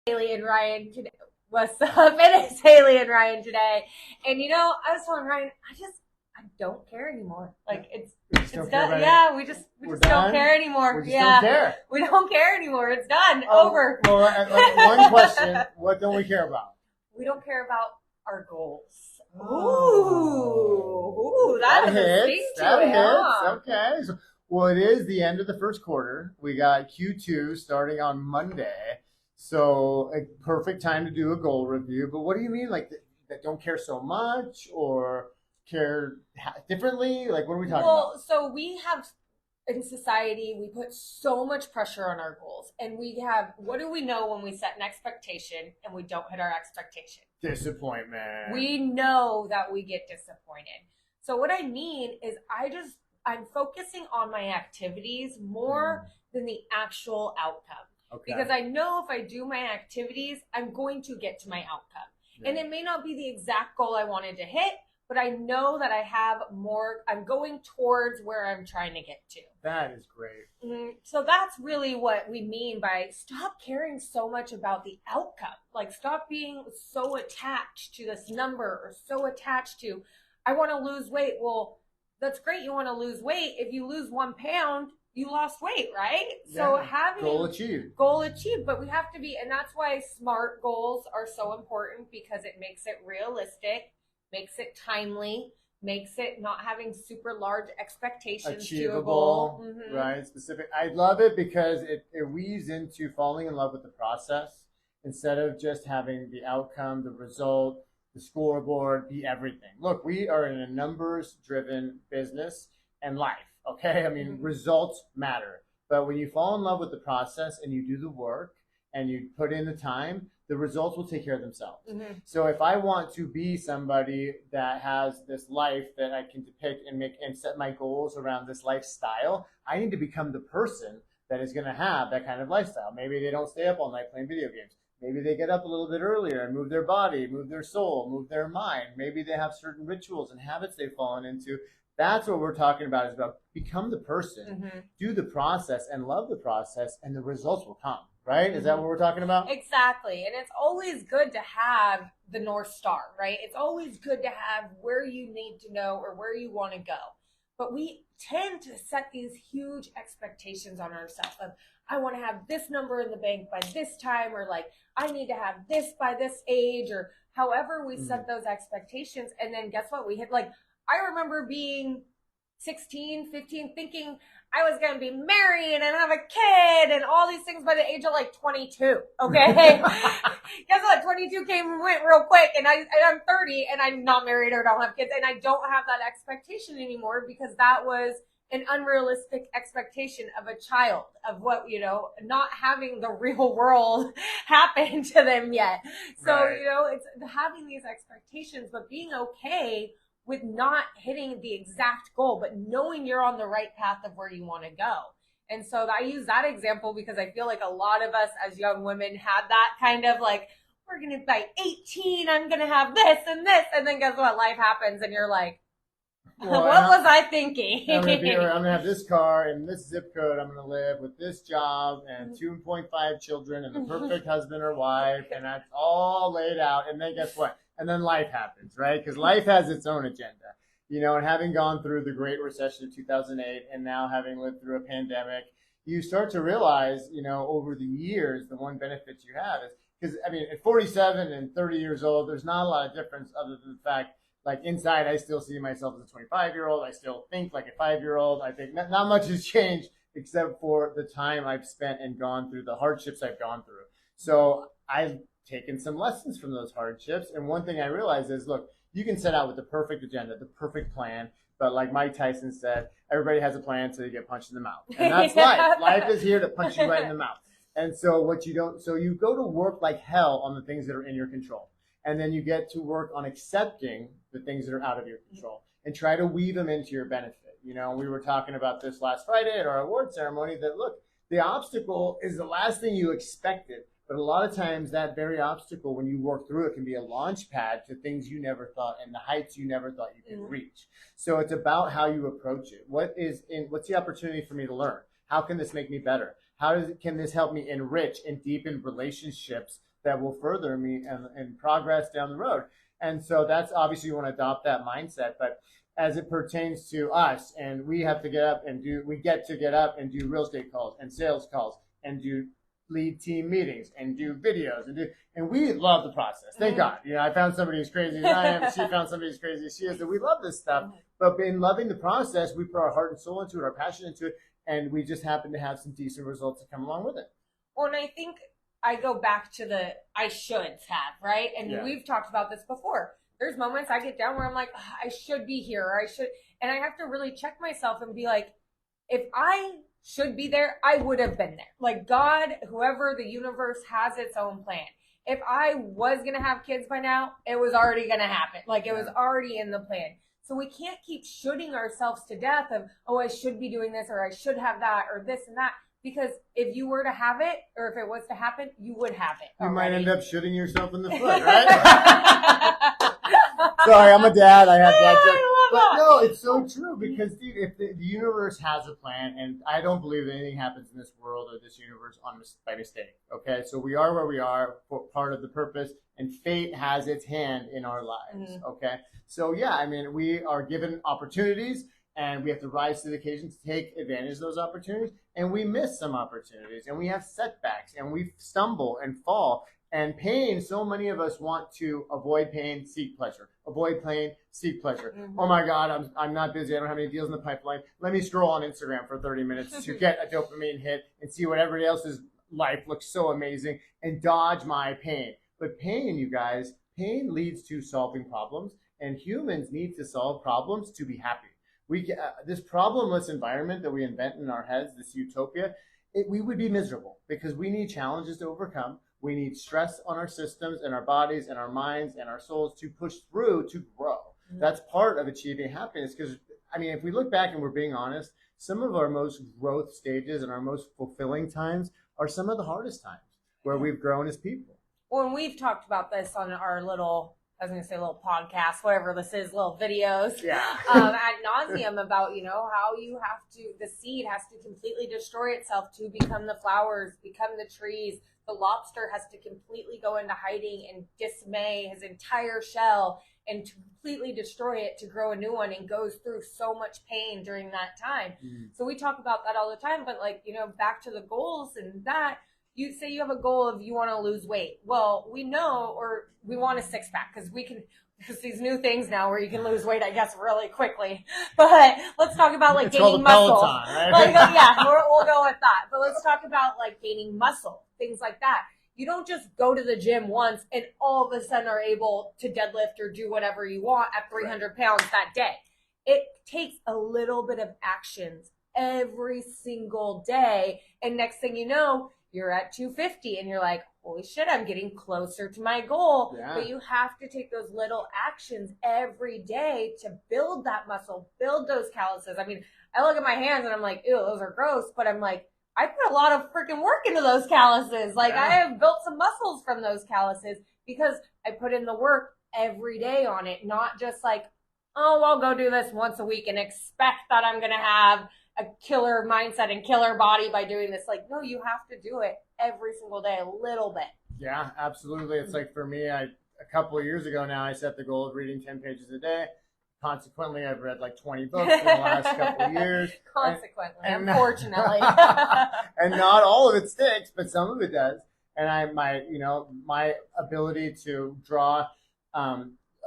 Haley and Ryan today. What's up? It is Haley and Ryan today. And I was telling Ryan, I don't care anymore. Like it's done. Yeah, we just don't care anymore. We just don't care. We don't care anymore. It's done. Over. Well, one question: what don't we care about? We don't care about our goals. Oh. Ooh, that hits. That hits. Huh? Okay. So, well, it is the end of the first quarter. We got Q2 starting on Monday. So a perfect time to do a goal review. But what do you mean, like that don't care so much or care differently? Like, what are we talking about? Well, so we have in society, we put so much pressure on our goals. And what do we know when we set an expectation and we don't hit our expectation? Disappointment. We know that we get disappointed. So what I mean is I'm focusing on my activities more than the actual outcome. Okay. Because I know if I do my activities, I'm going to get to my outcome. Yeah. And it may not be the exact goal I wanted to hit, but I know that I'm going towards where I'm trying to get to. That is great. So that's really what we mean by stop caring so much about the outcome. Like stop being so attached to this number or so attached to, I want to lose weight. Well, that's great. You want to lose weight. If you lose 1 pound, you lost weight, right? Yeah. So having goal achieved, but we have to be, and that's why SMART goals are so important because it makes it realistic, makes it timely, makes it not having super large expectations. Achievable, to a goal. Right? Specific. I love it because it weaves into falling in love with the process instead of just having the outcome, the result, the scoreboard be everything. Look, we are in a numbers-driven business and life. Okay, I mean, results matter. But when you fall in love with the process and you do the work and you put in the time, the results will take care of themselves. So if I want to be somebody that has this life that I can depict and set my goals around this lifestyle, I need to become the person that is going to have that kind of lifestyle. Maybe they don't stay up all night playing video games. Maybe they get up a little bit earlier and move their body, move their soul, move their mind. Maybe they have certain rituals and habits they've fallen into. That's what we're talking about, is about become the person, do the process and love the process, and the results will come, right? Is that what we're talking about? Exactly. And it's always good to have the North Star, right? It's always good to have where you need to know or where you want to go. But we tend to set these huge expectations on ourselves of, I want to have this number in the bank by this time, or like, I need to have this by this age, or however we set those expectations. And then guess what? We hit, like, I remember being 16, 15, thinking I was going to be married and have a kid and all these things by the age of like 22. Okay. Guess what? 22 came and went real quick, and I'm 30 and I'm not married or don't have kids, and I don't have that expectation anymore because that was an unrealistic expectation of a child, of what, not having the real world happen to them yet. So, right. It's having these expectations, but being okay with not hitting the exact goal, but knowing you're on the right path of where you want to go. And so I use that example because I feel like a lot of us as young women had that kind of like, we're going to, by 18, I'm going to have this and this. And then guess what? Life happens and you're like, what was I thinking? I'm going to have this car and this zip code. I'm going to live with this job and 2.5 children and the perfect husband or wife. And that's all laid out. And then guess what? And then life happens, right? Because life has its own agenda, and having gone through the Great Recession of 2008 and now having lived through a pandemic, you start to realize, over the years, the one benefit you have is, because, at 47 and 30 years old, there's not a lot of difference other than the fact, like inside, I still see myself as a 25-year-old. I still think like a 5-year-old. I think not much has changed except for the time I've spent and gone through the hardships I've gone through. So I've taken some lessons from those hardships. And one thing I realized is, look, you can set out with the perfect agenda, the perfect plan. But like Mike Tyson said, everybody has a plan until you get punched in the mouth. And that's life. Life is here to punch you right in the mouth. And so you go to work like hell on the things that are in your control. And then you get to work on accepting the things that are out of your control and try to weave them into your benefit. We were talking about this last Friday at our award ceremony that, look, the obstacle is the last thing you expected. But a lot of times that very obstacle, when you work through it, can be a launch pad to things you never thought and the heights you never thought you could reach. So it's about how you approach it. What's the opportunity for me to learn? How can this make me better? Can this help me enrich and deepen relationships that will further me and progress down the road? And so that's obviously you want to adopt that mindset. But as it pertains to us, and we get to get up and do real estate calls and sales calls and do lead team meetings and do videos and we love the process. Thank God. I found somebody as crazy as I am. She found somebody as crazy as she is. And we love this stuff. But in loving the process, we put our heart and soul into it, our passion into it, and we just happen to have some decent results that come along with it. Well, and I think I go back to the I shoulds have, right? And we've talked about this before. There's moments I get down where I'm like, I should be here, or I should, and I have to really check myself and be like, if I should be there, I would have been there. Like God, whoever, the universe has its own plan. If I was going to have kids by now, it was already going to happen. Like it was already in the plan. So we can't keep shooting ourselves to death of, I should be doing this, or I should have that, or this and that. Because if you were to have it, or if it was to happen, you would have it. You might end up shooting yourself in the foot, right? Sorry, I'm a dad. I have that joke. But no, it's so true because, dude, if the universe has a plan, and I don't believe that anything happens in this world or this universe by mistake, okay? So we are where we are, part of the purpose, and fate has its hand in our lives, okay? So, yeah, I mean, we are given opportunities, and we have to rise to the occasion to take advantage of those opportunities, and we miss some opportunities, and we have setbacks, and we stumble and fall. And pain, so many of us want to avoid pain, seek pleasure. Avoid pain, seek pleasure. Oh my God, I'm not busy. I don't have any deals in the pipeline. Let me scroll on Instagram for 30 minutes to get a dopamine hit and see what everybody else's life looks so amazing and dodge my pain. But pain, you guys, pain leads to solving problems, and humans need to solve problems to be happy. This problemless environment that we invent in our heads, this utopia, we would be miserable because we need challenges to overcome. We need stress on our systems and our bodies and our minds and our souls to push through to grow. That's part of achieving happiness because, I mean, if we look back and we're being honest, some of our most growth stages and our most fulfilling times are some of the hardest times where we've grown as people. Well, and we've talked about this on our little podcast, whatever this is, little videos, ad nauseum about, how the seed has to completely destroy itself to become the flowers, become the trees. The lobster has to completely go into hiding and dismay his entire shell and to completely destroy it to grow a new one, and goes through so much pain during that time. So we talk about that all the time, but back to the goals and that, you say you have a goal of you want to lose weight. Well, we know, or we want a six pack because there's these new things now where you can lose weight, I guess, really quickly. But let's talk about gaining muscle. Peloton, right? We'll go with that. But let's talk about gaining muscle, things like that. You don't just go to the gym once and all of a sudden are able to deadlift or do whatever you want at 300 pounds that day. It takes a little bit of actions every single day. And next thing you know, you're at 250 and you're like, holy shit, I'm getting closer to my goal. But you have to take those little actions every day to build that muscle, build those calluses. I mean, I look at my hands and I'm like, ew, those are gross. But I'm like, I put a lot of freaking work into those calluses. I have built some muscles from those calluses because I put in the work every day on it, not just I'll go do this once a week and expect that I'm going to have a killer mindset and killer body by doing this. No, you have to do it every single day, a little bit. Yeah, absolutely. It's for me, a couple of years ago now, I set the goal of reading 10 pages a day. Consequently, I've read 20 books in the last couple of years. Consequently, unfortunately. And not all of it sticks, but some of it does. And my ability to draw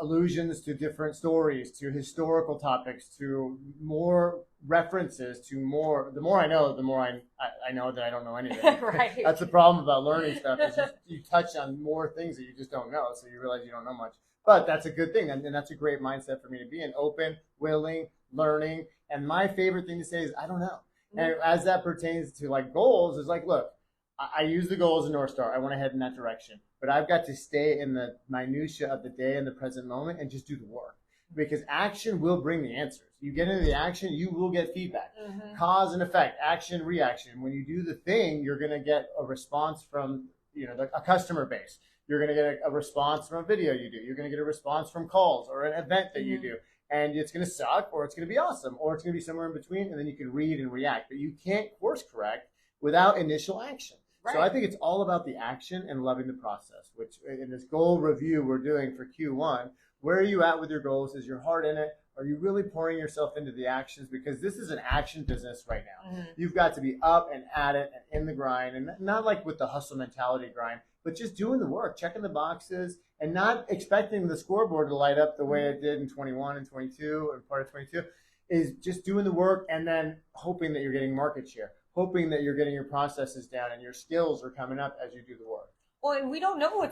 allusions to different stories, to historical topics, to more references, the more I know, the more I know that I don't know anything. Right. That's the problem about learning stuff, is you touch on more things that you just don't know, so you realize you don't know much. But that's a good thing, and that's a great mindset for me to be in, open, willing, learning. And my favorite thing to say is, I don't know. And as that pertains to goals, is look, I use the goal as a North Star. I want to head in that direction. But I've got to stay in the minutia of the day and the present moment and just do the work. Because action will bring the answers. You get into the action, you will get feedback. Cause and effect, action, reaction. When you do the thing, you're going to get a response from a customer base. You're going to get a response from a video you do. You're going to get a response from calls or an event that you do. And it's going to suck, or it's going to be awesome, or it's going to be somewhere in between, and then you can read and react. But you can't course correct without initial action. Right. So I think it's all about the action and loving the process, which in this goal review we're doing for Q1, where are you at with your goals? Is your heart in it? Are you really pouring yourself into the actions? Because this is an action business right now. Mm-hmm. You've got to be up and at it and in the grind, and not like with the hustle mentality grind, but just doing the work, checking the boxes, and not expecting the scoreboard to light up the way it did in 21 and 22 and part of 22. Is just doing the work and then hoping that you're getting market share, hoping that you're getting your processes down and your skills are coming up as you do the work. Well, and we don't know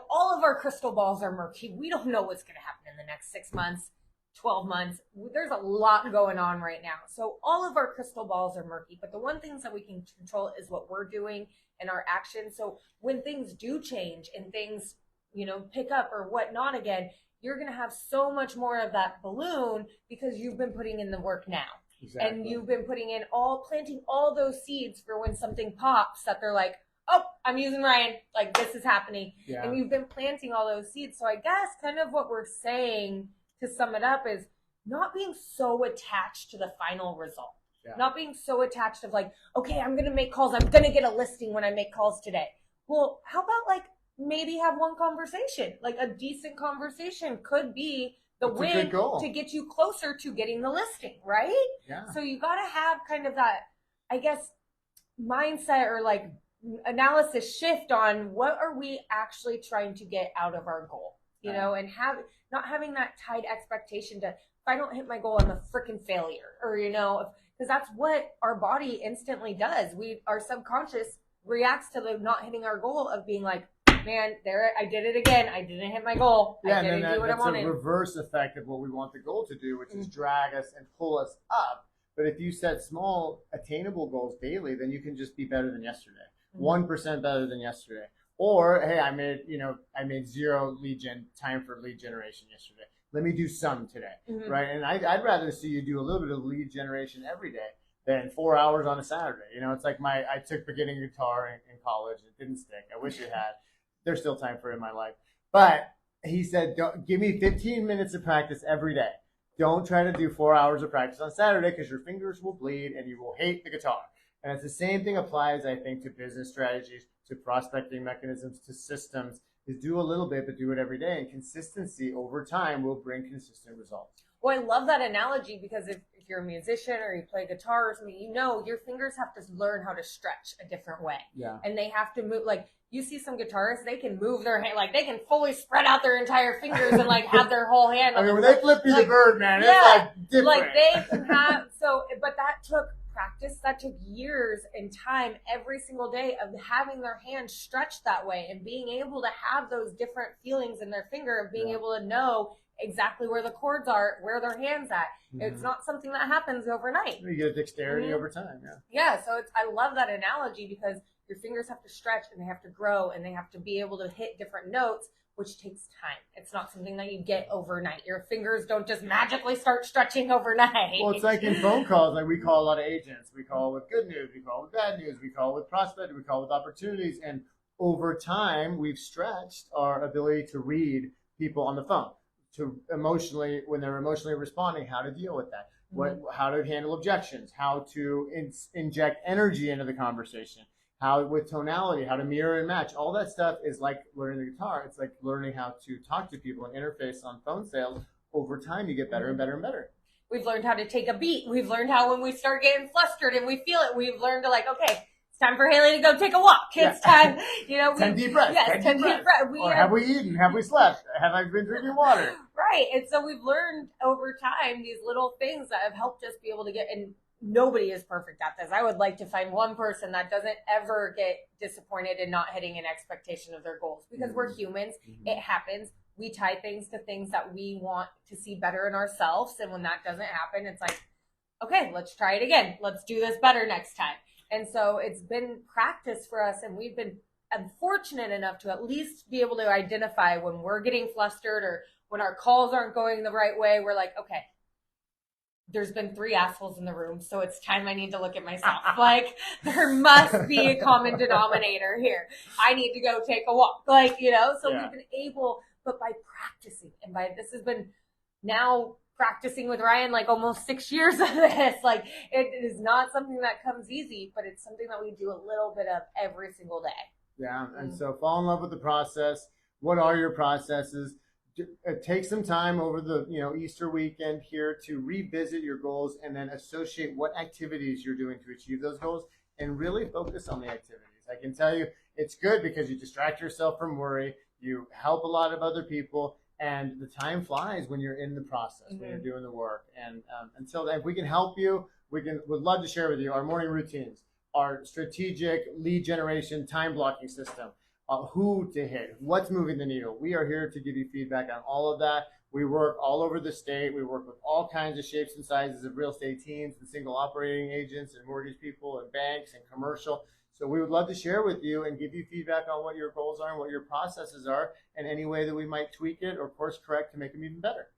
all of our crystal balls are murky. We don't know what's going to happen in the next 6 months, 12 months. There's a lot going on right now. So all of our crystal balls are murky, but the one things that we can control is what we're doing and our actions. So when things do change and things, pick up or whatnot again, you're going to have so much more of that balloon because you've been putting in the work now. Exactly. And you've been planting all those seeds for when something pops that they're like, oh, I'm using Ryan, like this is happening. Yeah. And you've been planting all those seeds. So I guess kind of what we're saying to sum it up is not being so attached to the final result. Yeah. Not being so attached of like, okay, I'm going to make calls. I'm going to get a listing when I make calls today. Well, how about maybe have one conversation? Like a decent conversation could be the win to get you closer to getting the listing, right? Yeah. So you got to have kind of that, I guess, mindset or analysis shift on what are we actually trying to get out of our goal, and not having that tied expectation to, if I don't hit my goal, I'm a freaking failure, or, because that's what our body instantly does. Our subconscious reacts to the not hitting our goal of being like, man, I did it again. I didn't hit my goal. Yeah, I didn't do what I wanted. That's a reverse effect of what we want the goal to do, which is drag us and pull us up. But if you set small, attainable goals daily, then you can just be better than yesterday. 1% better than yesterday. Or, hey, I made zero time for lead generation yesterday. Let me do some today, right? And I'd rather see you do a little bit of lead generation every day than 4 hours on a Saturday. It's like I took beginning guitar in college. It didn't stick. I wish it had. There's still time for it in my life. But he said, give me 15 minutes of practice every day. Don't try to do 4 hours of practice on Saturday because your fingers will bleed and you will hate the guitar. And it's the same thing applies, I think, to business strategies, to prospecting mechanisms, to systems, is do a little bit, but do it every day. And consistency over time will bring consistent results. Well, I love that analogy because if you're a musician or you play guitar or something, your fingers have to learn how to stretch a different way. Yeah. And they have to move, you see some guitarists, they can move their hand, they can fully spread out their entire fingers and have their whole hand. When they flip you the bird, man, it's different. They can have, but that took practice, that took years and time every single day of having their hand stretched that way and being able to have those different feelings in their finger of being able to know exactly where the chords are, where their hand's at. It's not something that happens overnight. You get dexterity over time, Yeah, so I love that analogy because your fingers have to stretch and they have to grow and they have to be able to hit different notes, which takes time. It's not something that you get overnight. Your fingers don't just magically start stretching overnight. Well, it's like in phone calls, we call a lot of agents. We call with good news, we call with bad news, we call with prospect, we call with opportunities. And over time, we've stretched our ability to read people on the phone, when they're emotionally responding, how to deal with that, how to handle objections, how to inject energy into the conversation, how with tonality, how to mirror and match. All that stuff is like learning the guitar. It's like learning how to talk to people and interface on phone sales. Over time, you get better and better and better. We've learned how to take a beat. We've learned how when we start getting flustered and we feel it, we've learned to okay, it's time for Haley to go take a walk. It's time, 10 deep breaths. Yes, 10 deep breaths. Or have we eaten? Have we slept? Have I been drinking water? Right. And so we've learned over time these little things that have helped us be able to get, and nobody is perfect at this. I would like to find one person that doesn't ever get disappointed in not hitting an expectation of their goals because we're humans. It happens. We tie things to things that we want to see better in ourselves. And when that doesn't happen, it's like, okay, let's try it again. Let's do this better next time. And so it's been practice for us, and we've been fortunate enough to at least be able to identify when we're getting flustered or when our calls aren't going the right way. We're like, okay, there's been 3 assholes in the room, so it's time I need to look at myself. There must be a common denominator here. I need to go take a walk. So we've been able, but by practicing, and this has been now practicing with Ryan like almost 6 years of this. Like it is not something that comes easy, but it's something that we do a little bit of every single day. Yeah, and so fall in love with the process. What are your processes? Take some time over the Easter weekend here to revisit your goals and then associate what activities you're doing to achieve those goals and really focus on the activities. I can tell you it's good because you distract yourself from worry, you help a lot of other people, and the time flies when you're in the process, when you're doing the work. And until then, if we can help you, would love to share with you our morning routines, our strategic lead generation time blocking system, who to hit, what's moving the needle. We are here to give you feedback on all of that. We work all over the state. We work with all kinds of shapes and sizes of real estate teams and single operating agents and mortgage people and banks and commercial. So we would love to share with you and give you feedback on what your goals are and what your processes are and any way that we might tweak it or course correct to make them even better.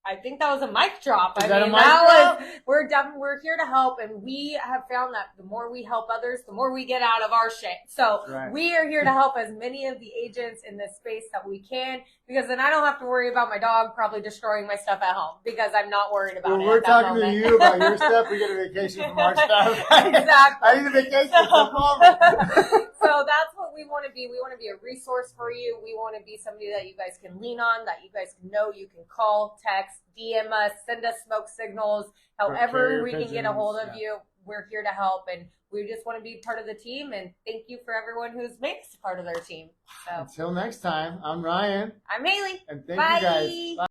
I think that was a mic drop. Is that a mic drop? We're here to help, and we have found that the more we help others, the more we get out of our shit. So we are here to help as many of the agents in this space that we can, because then I don't have to worry about my dog probably destroying my stuff at home because I'm not worried about it. We're talking to you about your stuff. We get a vacation from our stuff. Exactly. I need a vacation from home. So that's what we want to be. We want to be a resource for you. We want to be somebody that you guys can lean on, that you guys can know. You can call, text, DM us, send us smoke signals, however we can get a hold of you. We're here to help, and we just want to be part of the team. And thank you for everyone who's made us part of their team. So until next time, I'm Ryan. I'm Haley. And thank you guys. Bye.